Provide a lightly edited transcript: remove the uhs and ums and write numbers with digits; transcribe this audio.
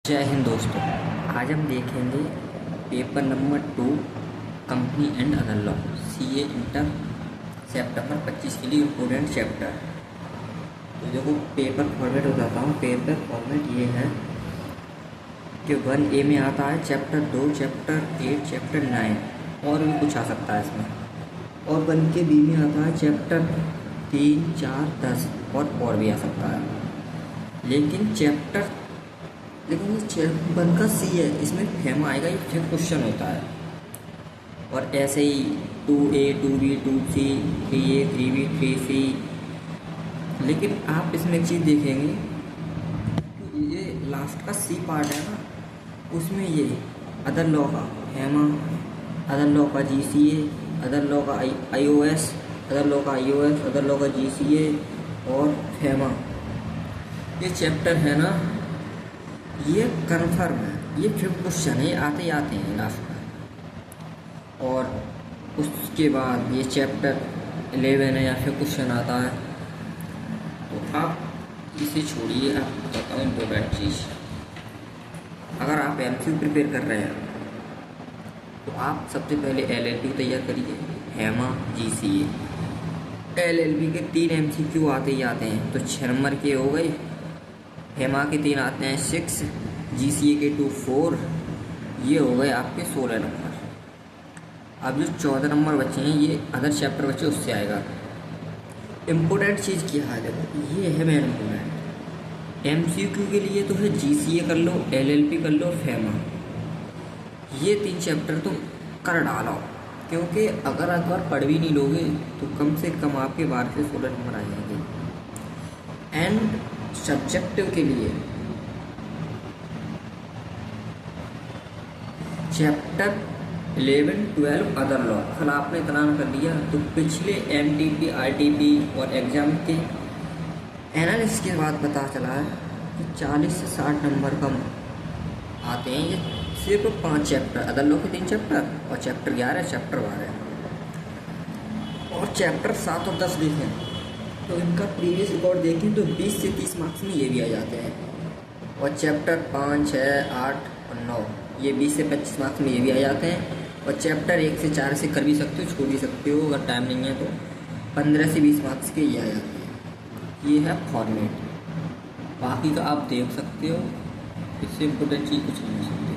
जय हिंद दोस्तों। आज हम देखेंगे paper number 2 company and other law CA inter सितंबर 25 के लिए इम्पोर्टेंट चैप्टर। तो देखो पेपर फॉर्मेट हो जाता हूँ। पेपर फॉर्मेट ये है कि 1A में आता है चैप्टर 2, चैप्टर 8, चैप्टर 9 और भी कुछ आ सकता है इसमें। और 1KB में आता है चैप्टर 3, 4, 10 और भी आ सकता है। लेकिन ये चैप्टर 1 का सी है, इसमें फेमा आएगा, ये फिफ्थ क्वेश्चन होता है। और ऐसे ही 2A, 2B, 2C, 3A, 3B, 3C। लेकिन आप इसमें एक चीज़ देखेंगे कि ये लास्ट का सी पार्ट है ना, उसमें ये अदर लॉ का फेमा, अदर लॉ का GCA, अदर लॉ का IOS, अदर लॉ का IOS, अदर लॉ का GCA और फेमा, ये चैप्टर है ना, ये कन्फर्म है। ये फिफ्थ क्वेश्चन है, आते ही आते हैं लास्ट में। और उसके बाद ये चैप्टर 11 है या फिर क्वेश्चन आता है। तो आप इसे छोड़िए। आप बताता हूँ इम्पोर्टेंट चीज़। अगर आप MCQ प्रिपेयर कर रहे हैं तो आप सबसे पहले LLB तैयार करिए, हेमा, GCA। LLB के 3 MCQ आते ही आते हैं, तो 6 नंबर के हो गए। हेमा के 3 आते हैं 6, GCA के 2, 4। ये हो गए आपके 16 नंबर। अब जो 14 नंबर बचे हैं ये अदर चैप्टर बचे, उससे आएगा। इम्पोर्टेंट चीज़ क्या है, देखो ये है मेन इम्पोर्टेंट। MCQ के लिए तो है GCA कर लो, LLB कर लो, फेमा। ये 3 चैप्टर तुम कर डालो, क्योंकि अगर एक बार पढ़ भी नहीं लोगे तो कम से कम आपके 12 से 16 नंबर आ जाएंगे। एंड सब्जेक्टिव के लिए चैप्टर 11, 12 अदर लॉ। कल आपने इतना कर लिया तो पिछले MTP, RTP और एग्ज़ाम के एनालिसिस के बाद पता चला है कि 40 से 60 नंबर कम आते हैं। ये सिर्फ 5 चैप्टर, अदर लॉ के 3 चैप्टर और चैप्टर 11, चैप्टर 12 और चैप्टर 7 और 10 देखें तो इनका प्रीवियस रिकॉर्ड देखें तो 20 से 30 मार्क्स में ये भी आ जाते हैं। और चैप्टर 5, 6, 8 और 9 ये 20 से 25 मार्क्स में ये भी आ जाते हैं। और चैप्टर 1 से 4 से कर भी सकते हो, छोड़ भी सकते हो अगर टाइम नहीं है तो 15 से 20 मार्क्स के ये आ जाते हैं। ये है फॉर्मेट। बाकी का आप देख सकते हो, इससे इम्पोर्टेंट चीज़ कुछ नहीं हो सकती।